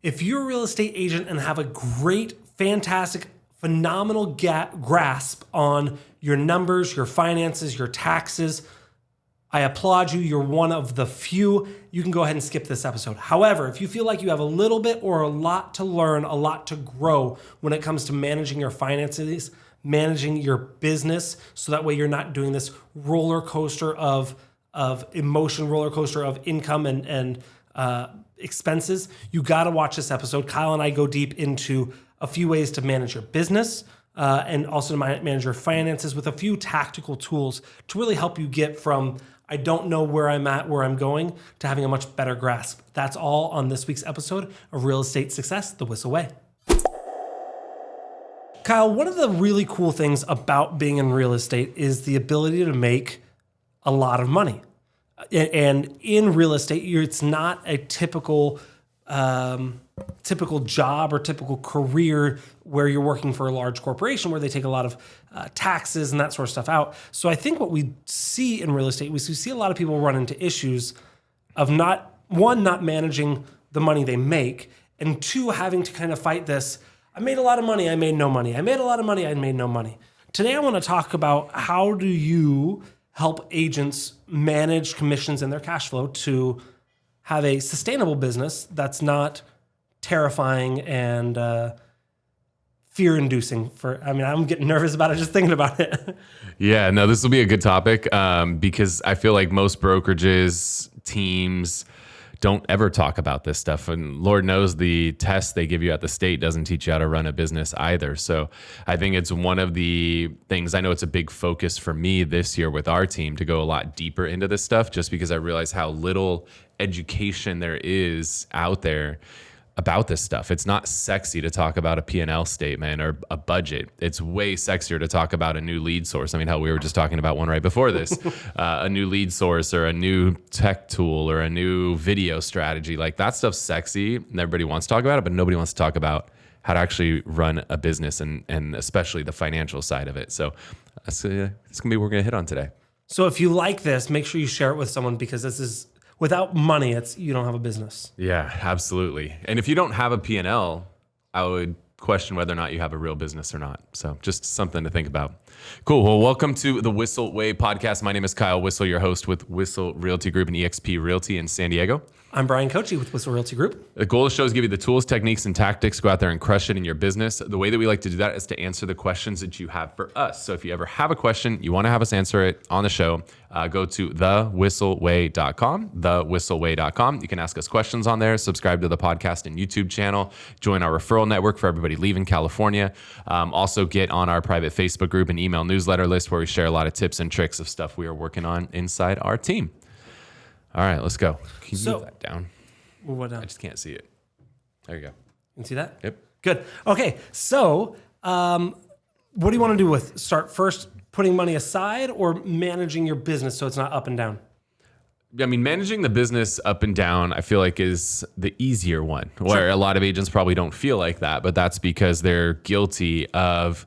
If you're a real estate agent and have a great, fantastic, phenomenal grasp on your numbers, your finances, your taxes, I applaud you. You're one of the few. You can go ahead and skip this episode. However, if you feel like you have a little bit or a lot to learn, a lot to grow when it comes to managing your finances, managing your business, so that way you're not doing this roller coaster of emotion, roller coaster of income and expenses, you got to watch this episode. Kyle and I go deep into a few ways to manage your business and also to manage your finances with a few tactical tools to really help you get from I don't know where I'm at, where I'm going, to having a much better grasp. That's all on this week's episode of Real Estate Success, the Whissel Way. Kyle, one of the really cool things about being in real estate is the ability to make a lot of money. And in real estate, it's not a typical job or typical career where you're working for a large corporation where they take a lot of taxes and that sort of stuff out. So I think what we see in real estate, we see a lot of people run into issues of not managing the money they make, and two, having to kind of fight this, I made a lot of money, I made no money. I made a lot of money, I made no money. Today I want to talk about how do you help agents manage commissions and their cash flow to have a sustainable business that's not terrifying and fear-inducing. I'm getting nervous about it just thinking about it. Yeah, no, this will be a good topic because I feel like most brokerages, teams don't ever talk about this stuff. And Lord knows the test they give you at the state doesn't teach you how to run a business either. So I think it's one of the things, I know it's a big focus for me this year with our team to go a lot deeper into this stuff, just because I realize how little education there is out there about this stuff. It's not sexy to talk about a P&L statement or a budget. It's way sexier to talk about a new lead source. I mean, hell, we were just talking about one right before this, a new lead source or a new tech tool or a new video strategy. Like that stuff's sexy and everybody wants to talk about it, but nobody wants to talk about how to actually run a business and especially the financial side of it. So it's gonna be what we're gonna hit on today. So if you like this, make sure you share it with someone, because this is, without money, you don't have a business. Yeah, absolutely. And if you don't have a P&L, I would question whether or not you have a real business or not. So just something to think about. Cool. Well, welcome to the Whissel Way podcast. My name is Kyle Whissel, your host with Whissel Realty Group and eXp Realty in San Diego. I'm Bryan Kochi with Whissel Realty Group. The goal of the show is give you the tools, techniques, and tactics. Go out there and crush it in your business. The way that we like to do that is to answer the questions that you have for us. So if you ever have a question, you want to have us answer it on the show, go to thewhisselway.com, thewhisselway.com. You can ask us questions on there, subscribe to the podcast and YouTube channel, join our referral network for everybody leaving California. Also get on our private Facebook group and email newsletter list where we share a lot of tips and tricks of stuff we are working on inside our team. All right, let's go. Can you move that down? What down? I just can't see it. There you go. You can see that? Yep. Good. Okay, so what do you want to do with start first putting money aside or managing your business so it's not up and down? I mean, managing the business up and down, I feel like is the easier one, where a lot of agents probably don't feel like that, but that's because they're guilty of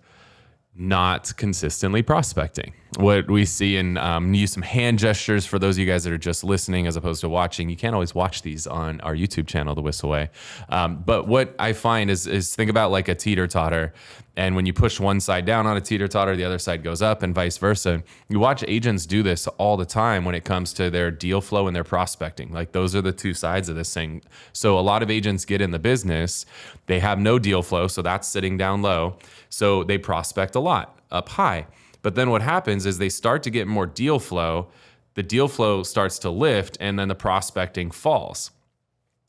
not consistently prospecting. What we see in use some hand gestures for those of you guys that are just listening as opposed to watching. You can't always watch these on our YouTube channel, The Whissel Way. But what I find is think about like a teeter-totter. And when you push one side down on a teeter-totter, the other side goes up and vice versa. You watch agents do this all the time when it comes to their deal flow and their prospecting. Like those are the two sides of this thing. So a lot of agents get in the business, they have no deal flow, so that's sitting down low. So they prospect a lot up high. But then what happens is they start to get more deal flow, the deal flow starts to lift, and then the prospecting falls.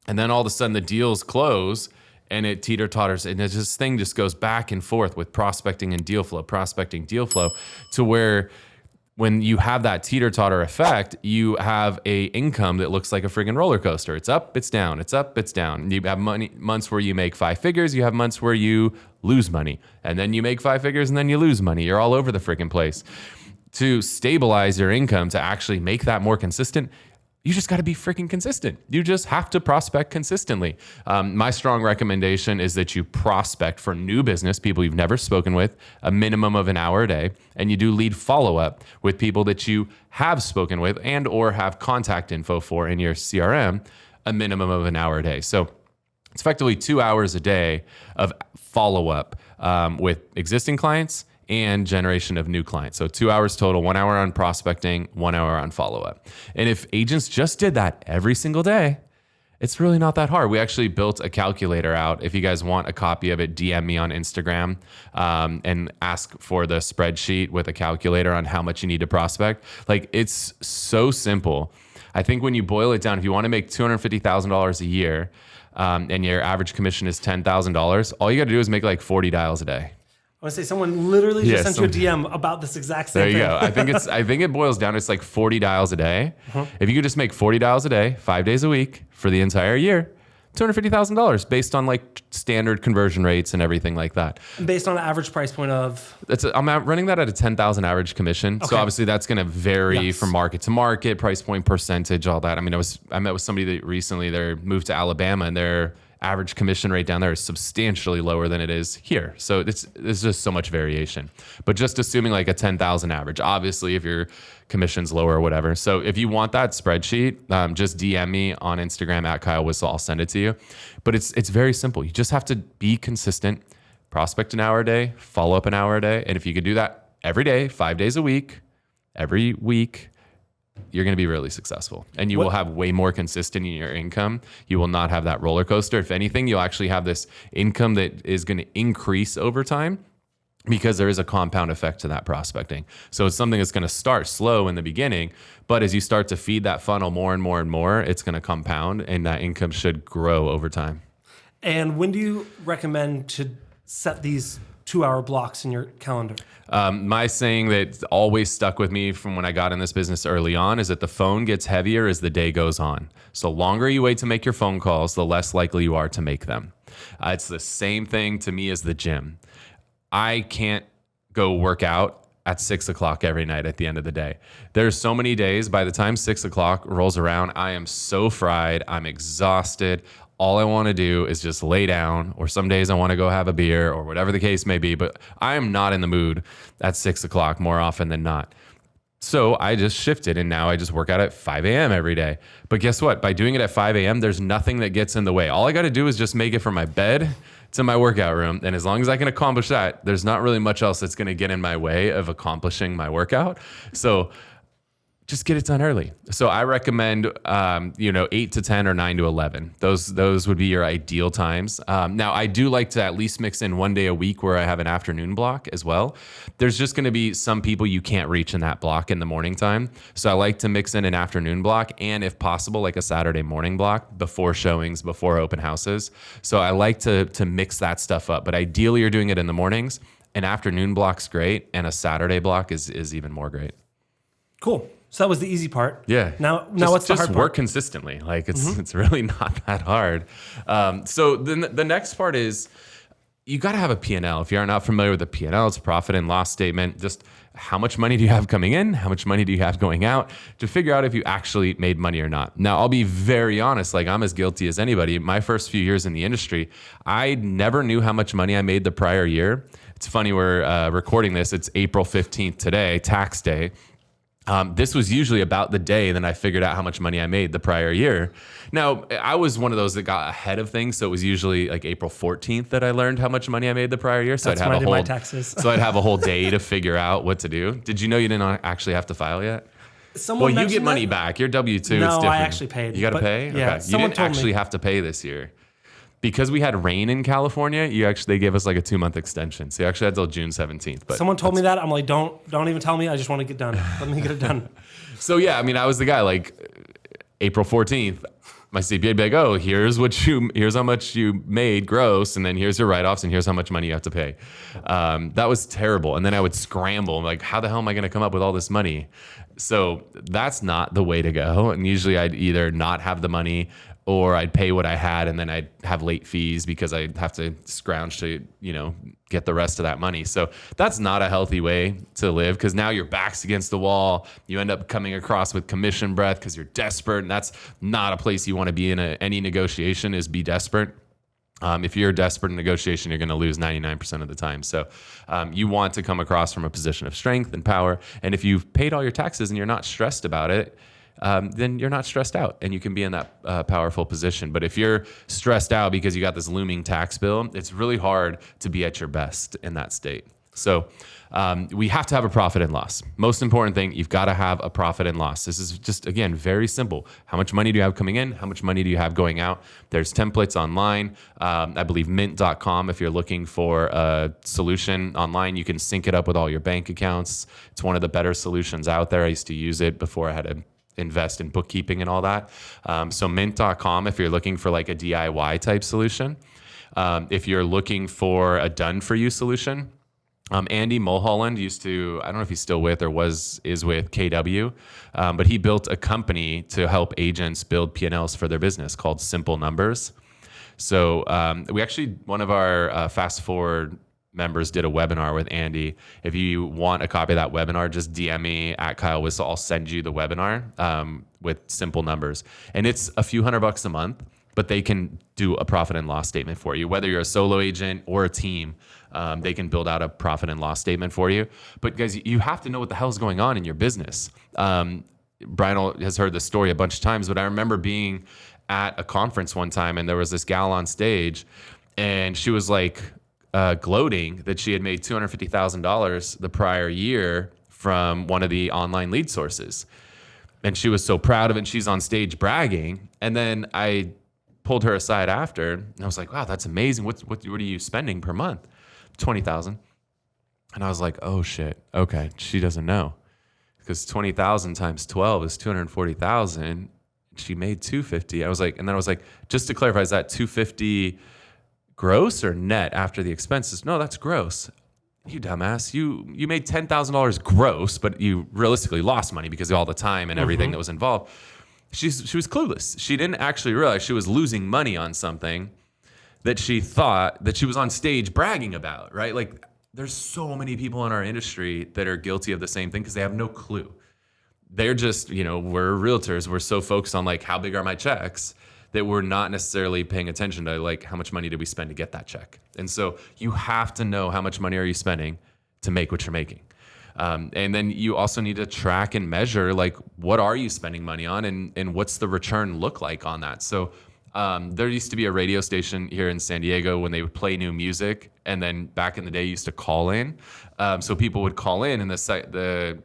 And then all of a sudden the deals close and it teeter-totters, and this thing just goes back and forth with prospecting and deal flow, prospecting, deal flow, to where when you have that teeter-totter effect, you have a income that looks like a friggin' roller coaster. It's up, it's down, it's up, it's down. You have months where you make 5 figures, you have months where you lose money, and then you make 5 figures and then you lose money. You're all over the friggin' place. To stabilize your income, to actually make that more consistent, you just got to be freaking consistent. You just have to prospect consistently. My strong recommendation is that you prospect for new business, people you've never spoken with, a minimum of an hour a day, and you do lead follow-up with people that you have spoken with and or have contact info for in your CRM, a minimum of an hour a day. So It's effectively 2 hours a day of follow-up with existing clients and generation of new clients. So 2 hours total, 1 hour on prospecting, 1 hour on follow-up. And if agents just did that every single day, it's really not that hard. We actually built a calculator out. If you guys want a copy of it, DM me on Instagram and ask for the spreadsheet with a calculator on how much you need to prospect. Like, it's so simple. I think when you boil it down, if you want to make $250,000 a year and your average commission is $10,000, all you got to do is make like 40 dials a day. I want to say someone literally just sent you a DM about this exact same thing. There you go. I think it boils down to it's like 40 dials a day. If you could just make 40 dials a day, 5 days a week for the entire year, $250,000 based on like standard conversion rates and everything like that. Based on an average price point of? I'm running that at a 10,000 average commission. Okay. So obviously that's going to vary from market to market, price point, percentage, all that. I mean, I met with somebody that recently they moved to Alabama and their average commission rate down there is substantially lower than it is here. So there's just so much variation. But just assuming like a 10,000 average, obviously if your commission's lower or whatever. So if you want that spreadsheet, just DM me on Instagram at Kyle Whissel. I'll send it to you. But it's very simple. You just have to be consistent, prospect an hour a day, follow up an hour a day. And if you could do that every day, 5 days a week, every week, you're going to be really successful and you will have way more consistent in your income. You will not have that roller coaster. If anything, you'll actually have this income that is going to increase over time because there is a compound effect to that prospecting. So it's something that's going to start slow in the beginning, but as you start to feed that funnel more and more and more, it's going to compound and that income should grow over time. And when do you recommend to set these 2-hour blocks in your calendar? My saying that always stuck with me from when I got in this business early on is that the phone gets heavier as the day goes on. So longer you wait to make your phone calls, the less likely you are to make them. It's the same thing to me as the gym. I can't go work out at 6 o'clock every night at the end of the day. There's so many days, by the time 6 o'clock rolls around, I am so fried, I'm exhausted. All I want to do is just lay down, or some days I want to go have a beer or whatever the case may be, but I am not in the mood at 6 o'clock more often than not. So I just shifted and now I just work out at 5 a.m. every day. But guess what? By doing it at 5 a.m., there's nothing that gets in the way. All I got to do is just make it from my bed to my workout room. And as long as I can accomplish that, there's not really much else that's going to get in my way of accomplishing my workout. So just get it done early. So I recommend, 8 to 10 or 9 to 11. Those would be your ideal times. Now, I do like to at least mix in 1 day a week where I have an afternoon block as well. There's just going to be some people you can't reach in that block in the morning time. So I like to mix in an afternoon block and, if possible, like a Saturday morning block before showings, before open houses. So I like to mix that stuff up. But ideally, you're doing it in the mornings. An afternoon block's great, and a Saturday block is even more great. Cool. So that was the easy part. Yeah. Now what's the hard part? Just work consistently. Like it's really not that hard. So then the next part is you got to have a P&L. If you're not familiar with the P&L, it's a profit and loss statement. Just how much money do you have coming in? How much money do you have going out to figure out if you actually made money or not? Now, I'll be very honest. Like, I'm as guilty as anybody. My first few years in the industry, I never knew how much money I made the prior year. It's funny, we're recording this. It's April 15th today, tax day. This was usually about the day that I figured out how much money I made the prior year. Now, I was one of those that got ahead of things, so it was usually like April 14th that I learned how much money I made the prior year. So That's when I did my taxes. So I'd have a whole day to figure out what to do. Did you know you didn't actually have to file yet? Someone you get money back. Your W-2, it's different. No, I actually paid. You got to pay? Yeah, okay. You didn't actually have to pay this year. Because we had rain in California, they gave us like a 2-month extension. So you actually had till June 17th. But someone told me that. I'm like, don't even tell me. I just want to get done. Let me get it done. So yeah, I mean, I was the guy like April 14th, my CPA would be like, oh, here's how much you made gross, and then here's your write-offs, and here's how much money you have to pay. That was terrible. And then I would scramble. I'm like, how the hell am I going to come up with all this money? So that's not the way to go. And usually I'd either not have the money, or I'd pay what I had and then I'd have late fees because I'd have to scrounge to, get the rest of that money. So that's not a healthy way to live, because now your back's against the wall. You end up coming across with commission breath because you're desperate, and that's not a place you want to be in. Any negotiation is be desperate. If you're desperate in negotiation, you're going to lose 99% of the time. So you want to come across from a position of strength and power. And if you've paid all your taxes and you're not stressed about it, then you're not stressed out and you can be in that powerful position. But if you're stressed out because you got this looming tax bill, it's really hard to be at your best in that state. So we have to have a profit and loss. Most important thing, you've got to have a profit and loss. This is just, again, very simple. How much money do you have coming in? How much money do you have going out? There's templates online. I believe mint.com, if you're looking for a solution online, you can sync it up with all your bank accounts. It's one of the better solutions out there. I used to use it before I had to invest in bookkeeping and all that. So mint.com, if you're looking for like a DIY type solution. If you're looking for a done for you solution, Andy Mulholland used to, I don't know if he's still with or is with KW, but he built a company to help agents build P&Ls for their business called Simple Numbers. So we actually, one of our Fast Forward members did a webinar with Andy. If you want a copy of that webinar, just DM me at Kyle Whissel. I'll send you the webinar with Simple Numbers. And it's a few $100 a month, but they can do a profit and loss statement for you. Whether you're a solo agent or a team, they can build out a profit and loss statement for you. But guys, you have to know what the hell's going on in your business. Bryan has heard this story a bunch of times, but I remember being at a conference one time and there was this gal on stage and she was like gloating that she had made $250,000 the prior year from one of the online lead sources. And she was so proud of it. And she's on stage bragging. And then I pulled her aside after and I was like, wow, that's amazing. What are you spending per month? 20,000. And I was like, oh shit. Okay. She doesn't know because 20,000 times 12 is 240,000. She made 250. I was like, just to clarify, is that 250 gross or net after the expenses? No, that's gross. You dumbass. You made $10,000 gross, but you realistically lost money because of all the time and everything that was involved. She was clueless. She didn't actually realize she was losing money on something that she thought that she was on stage bragging about, right? Like there's so many people in our industry that are guilty of the same thing because they have no clue. They're just, we're realtors. We're so focused on like, how big are my checks that we're not necessarily paying attention to like, how much money did we spend to get that check? And so you have to know how much money are you spending to make what you're making. And then you also need to track and measure, like, what are you spending money on and what's the return look like on that? So there used to be a radio station here in San Diego when they would play new music. And then back in the day, used to call in. So people would call in and the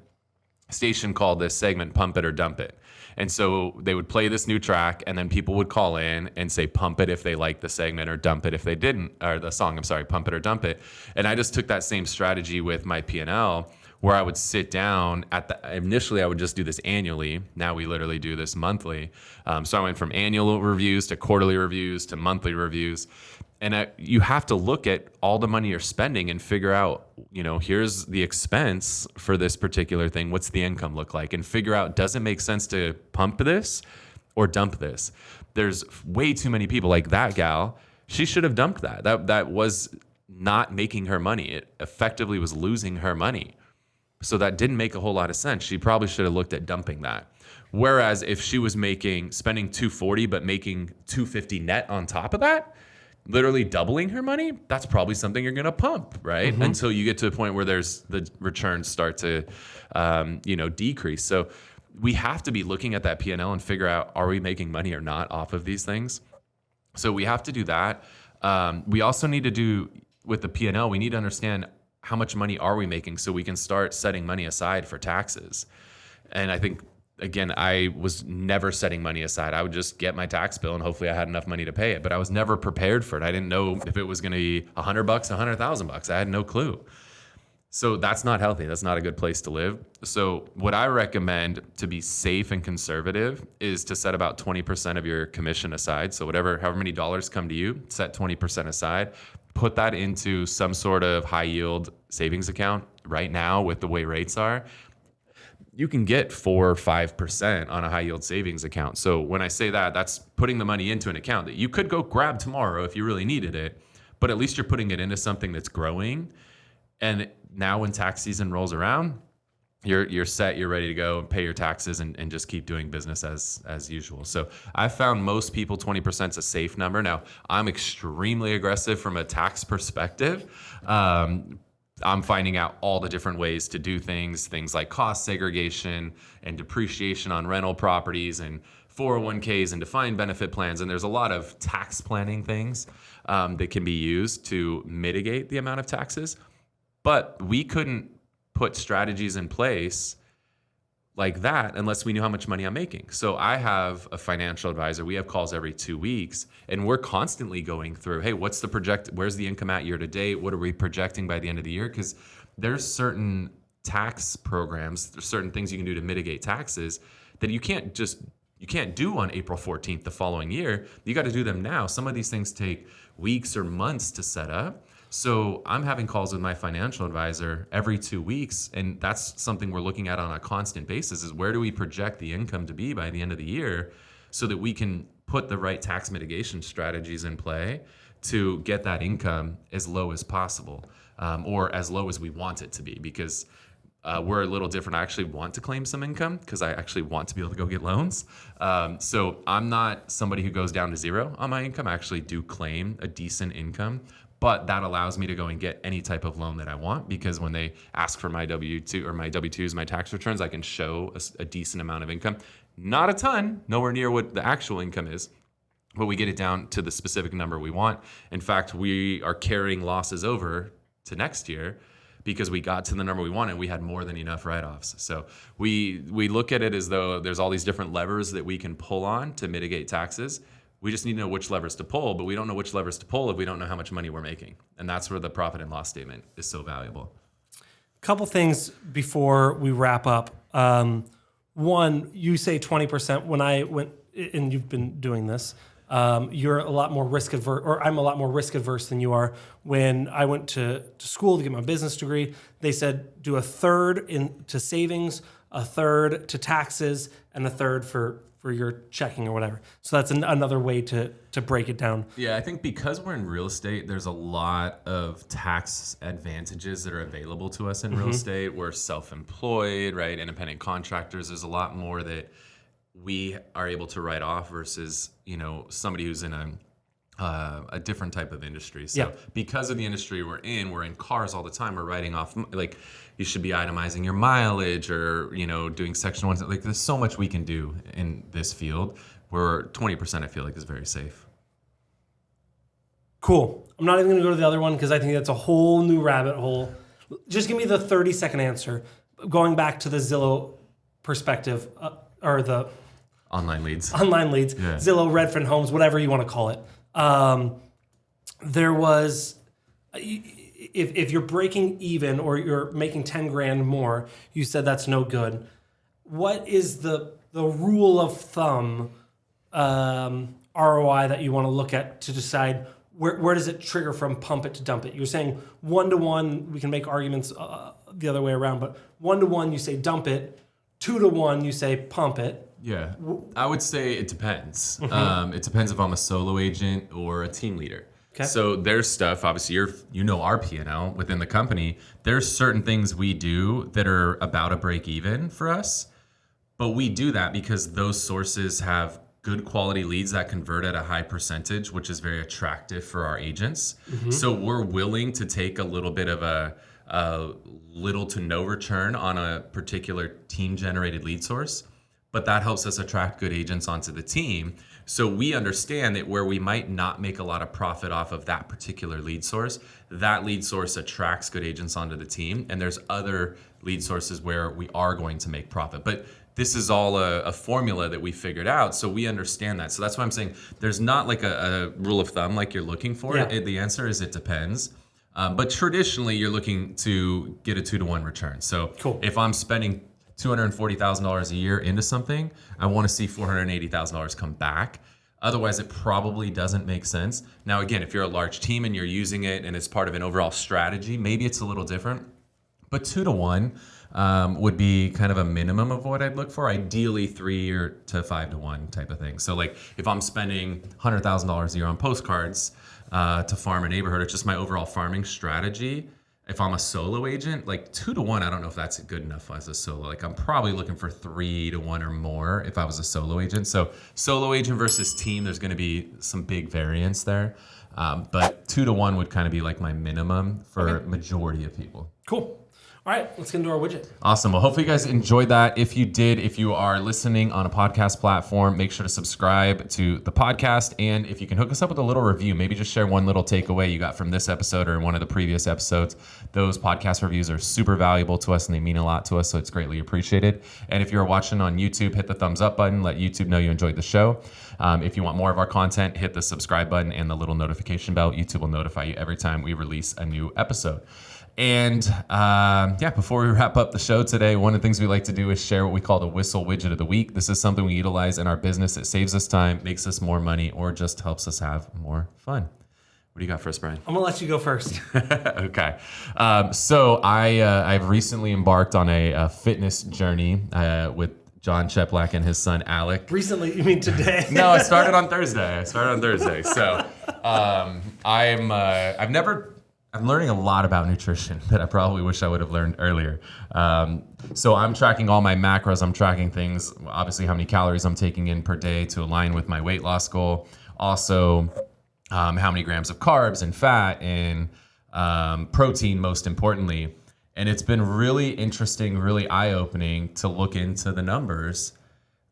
station called this segment Pump It or Dump It. And so they would play this new track and then people would call in and say pump it if they liked the segment or dump it if they didn't, or the song, pump it or dump it. And I just took that same strategy with my P&L where I would sit down initially I would just do this annually. Now we literally do this monthly. So I went from annual reviews to quarterly reviews to monthly reviews. And you have to look at all the money you're spending and figure out, here's the expense for this particular thing. What's the income look like? And figure out, does it make sense to pump this or dump this? There's way too many people like that gal. She should have dumped that. That was not making her money. It effectively was losing her money. So that didn't make a whole lot of sense. She probably should have looked at dumping that. Whereas if she was spending $240 but making $250 net on top of that, literally doubling her money, that's probably something you're going to pump, right? Until you get to a point where the returns start to, decrease. So we have to be looking at that P&L and figure out, are we making money or not off of these things? So we have to do that. We also need to do with the P&L, we need to understand how much money are we making so we can start setting money aside for taxes. And I think, again, I was never setting money aside. I would just get my tax bill and hopefully I had enough money to pay it, but I was never prepared for it. I didn't know if it was going to be $100, $100,000. I had no clue. So that's not healthy. That's not a good place to live. So what I recommend to be safe and conservative is to set about 20% of your commission aside. So however many dollars come to you, set 20% aside. Put that into some sort of high yield savings account. Right now, with the way rates are, you can get 4 or 5% on a high yield savings account. So when I say that, that's putting the money into an account that you could go grab tomorrow if you really needed it, but at least you're putting it into something that's growing. And now when tax season rolls around, you're set, you're ready to go and pay your taxes and just keep doing business as usual. So I found most people 20% is a safe number. Now I'm extremely aggressive from a tax perspective. I'm finding out all the different ways to do things like cost segregation and depreciation on rental properties and 401ks and defined benefit plans. And there's a lot of tax planning things that can be used to mitigate the amount of taxes. But we couldn't put strategies in place like that unless we knew how much money I'm making. So I have a financial advisor. We have calls every 2 weeks, and we're constantly going through, hey, what's the where's the income at year to date? What are we projecting by the end of the year? Because there's certain tax programs, there's certain things you can do to mitigate taxes that you can't do on April 14th the following year. You got to do them now. Some of these things take weeks or months to set up. So I'm having calls with my financial advisor every 2 weeks, and that's something we're looking at on a constant basis, is where do we project the income to be by the end of the year so that we can put the right tax mitigation strategies in play to get that income as low as possible, or as low as we want it to be, because we're a little different. I actually want to claim some income because I actually want to be able to go get loans. So I'm not somebody who goes down to zero on my income. I actually do claim a decent income. But that allows me to go and get any type of loan that I want, because when they ask for my W-2 or my W-2s, my tax returns, I can show a decent amount of income. Not a ton, nowhere near what the actual income is, but we get it down to the specific number we want. In fact, we are carrying losses over to next year because we got to the number we wanted. We had more than enough write-offs. So we look at it as though there's all these different levers that we can pull on to mitigate taxes. We just need to know which levers to pull, but we don't know which levers to pull if we don't know how much money we're making. And that's where the profit and loss statement is so valuable. Couple things before we wrap up. One, you say 20%. When I went, and you've been doing this, you're a lot more risk averse, or I'm a lot more risk averse than you are. When I went to school to get my business degree, they said do a third to savings, a third to taxes, and a third for your checking or whatever. So that's another way to break it down. Yeah, I think because we're in real estate, there's a lot of tax advantages that are available to us in real estate. We're self-employed, right? Independent contractors. There's a lot more that we are able to write off versus, somebody who's in a different type of industry. So because of the industry we're in cars all the time. We're writing off, like, you should be itemizing your mileage or, doing section 1. Like, there's so much we can do in this field where 20% I feel like is very safe. Cool. I'm not even going to go to the other one because I think that's a whole new rabbit hole. Just give me the 30-second answer. Going back to the Zillow perspective, or the online leads, yeah. Zillow, Redfin Homes, whatever you want to call it. There was, if you're breaking even or you're making 10 grand more, you said that's no good. What is the rule of thumb ROI that you want to look at to decide where does it trigger from pump it to dump it? You're saying 1-to-1, we can make arguments the other way around, but 1-to-1 you say dump it, 2-to-1 you say pump it. Yeah, I would say it depends. It depends if I'm a solo agent or a team leader. Okay. So there's stuff, obviously our P&L within the company. There's certain things we do that are about a break even for us, but we do that because those sources have good quality leads that convert at a high percentage, which is very attractive for our agents. So we're willing to take a little bit of a little to no return on a particular team generated lead source. But that helps us attract good agents onto the team. So we understand that where we might not make a lot of profit off of that particular lead source, that lead source attracts good agents onto the team. And there's other lead sources where we are going to make profit. But this is all a formula that we figured out. So we understand that. So that's why I'm saying there's not like a rule of thumb like you're looking for. Yeah. The answer is it depends. But traditionally, you're looking to get a 2-to-1 return. So cool. If I'm spending $240,000 a year into something, I want to see $480,000 come back. Otherwise, it probably doesn't make sense. Now, again, if you're a large team and you're using it and it's part of an overall strategy, maybe it's a little different. But 2-to-1 would be kind of a minimum of what I'd look for. Ideally, 3 or to 5-to-1 type of thing. So, like, if I'm spending $100,000 a year on postcards to farm a neighborhood, it's just my overall farming strategy. if I'm a solo agent, like 2-to-1, I don't know if that's good enough as a solo. Like I'm probably looking for 3-to-1 or more if I was a solo agent. So solo agent versus team, there's going to be some big variance there. But 2-to-1 would kind of be like my minimum for majority of people. Cool. All right, let's get into our widget. Awesome. Well, hopefully you guys enjoyed that. If you did, if you are listening on a podcast platform, make sure to subscribe to the podcast. And if you can hook us up with a little review, maybe just share one little takeaway you got from this episode or one of the previous episodes. Those podcast reviews are super valuable to us and they mean a lot to us, so it's greatly appreciated. And if you're watching on YouTube, hit the thumbs up button. Let YouTube know you enjoyed the show. If you want more of our content, hit the subscribe button and the little notification bell. YouTube will notify you every time we release a new episode. And before we wrap up the show today, one of the things we like to do is share what we call the Whissel Widget of the Week. This is something we utilize in our business. It saves us time, makes us more money, or just helps us have more fun. What do you got for us, Bryan? I'm gonna let you go first. Okay. So I've recently embarked on a fitness journey with John Cheplack and his son Alec. Recently, you mean today? No, I started on Thursday. So I'm learning a lot about nutrition that I probably wish I would have learned earlier. So I'm tracking all my macros. I'm tracking things, obviously how many calories I'm taking in per day to align with my weight loss goal. Also, how many grams of carbs and fat and protein, most importantly. And it's been really interesting, really eye-opening to look into the numbers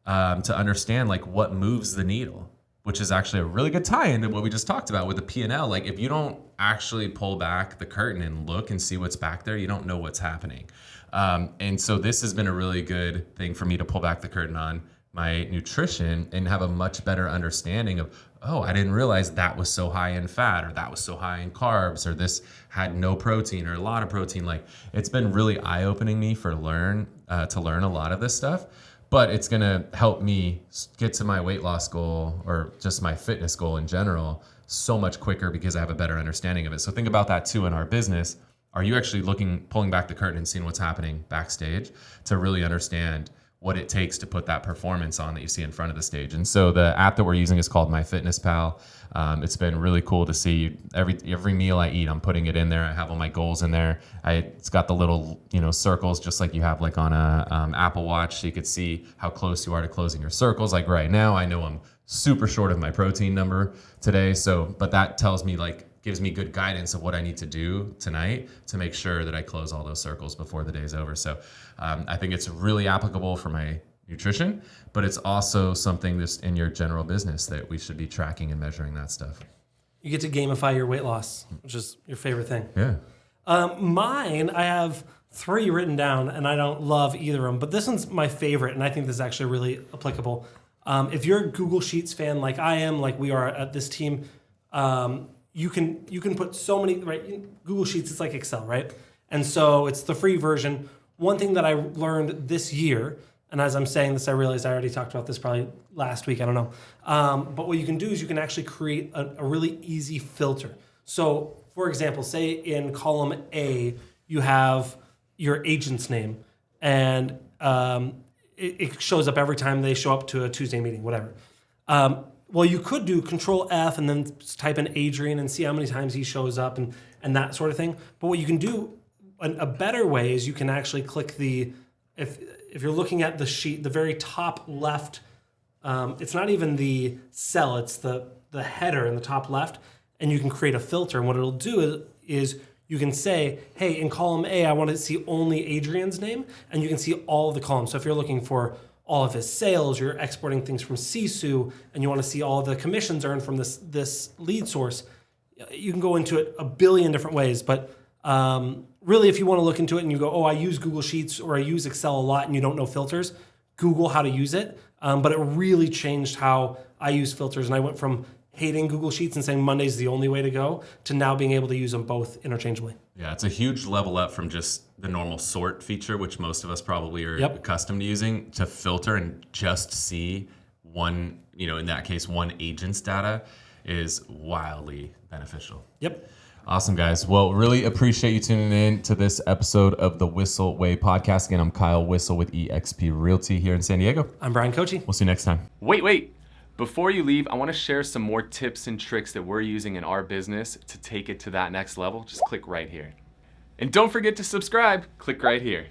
to understand like what moves the needle, which is actually a really good tie-in to what we just talked about with the P&L. Like if you don't actually pull back the curtain and look and see what's back there, you don't know what's happening. And so this has been a really good thing for me to pull back the curtain on my nutrition and have a much better understanding of, oh, I didn't realize that was so high in fat or that was so high in carbs or this had no protein or a lot of protein. Like it's been really eye-opening me to learn a lot of this stuff. But it's going to help me get to my weight loss goal or just my fitness goal in general so much quicker because I have a better understanding of it. So think about that too in our business. Are you actually pulling back the curtain and seeing what's happening backstage to really understand what it takes to put that performance on that you see in front of the stage? And so the app that we're using is called MyFitnessPal. It's been really cool to see every meal I eat, I'm putting it in there. I have all my goals in there. It's got the little circles just like you have like on a Apple Watch, so you could see how close you are to closing your circles. Like right now, I know I'm super short of my protein number today. But that tells me gives me good guidance of what I need to do tonight to make sure that I close all those circles before the day's over. So I think it's really applicable for my nutrition, but it's also something that's in your general business that we should be tracking and measuring that stuff. You get to gamify your weight loss, which is your favorite thing. Yeah. Mine, I have 3 written down, and I don't love either of them, but this one's my favorite, and I think this is actually really applicable. If you're a Google Sheets fan like I am, like we are at this team, you can put so many, right? Google Sheets, it's like Excel, right? And so it's the free version. One thing that I learned this year, and as I'm saying this, I realized I already talked about this probably last week, I don't know. But what you can do is you can actually create a really easy filter. So for example, say in column A, you have your agent's name, and it shows up every time they show up to a Tuesday meeting, whatever. Well, you could do Control F and then type in Adrian and see how many times he shows up and that sort of thing. But what you can do, a better way is you can actually click if you're looking at the sheet, the very top left, it's not even the cell, it's the header in the top left, and you can create a filter. And what it'll do is you can say, hey, in column A, I want to see only Adrian's name, and you can see all of the columns. So if you're looking for all of his sales, you're exporting things from Sisu, and you want to see all of the commissions earned from this lead source, you can go into it a billion different ways. But really, if you want to look into it and you go, oh, I use Google Sheets or I use Excel a lot and you don't know filters, Google how to use it. But it really changed how I use filters. And I went from hating Google Sheets and saying Monday's the only way to go to now being able to use them both interchangeably. Yeah, it's a huge level up from just the normal sort feature, which most of us probably are accustomed to using, to filter and just see one, in that case, one agent's data is wildly beneficial. Yep. Awesome, guys. Well, really appreciate you tuning in to this episode of the Whissel Way podcast. Again, I'm Kyle Whissel with eXp Realty here in San Diego. I'm Bryan Kochi. We'll see you next time. Wait. Before you leave, I want to share some more tips and tricks that we're using in our business to take it to that next level. Just click right here. And don't forget to subscribe. Click right here.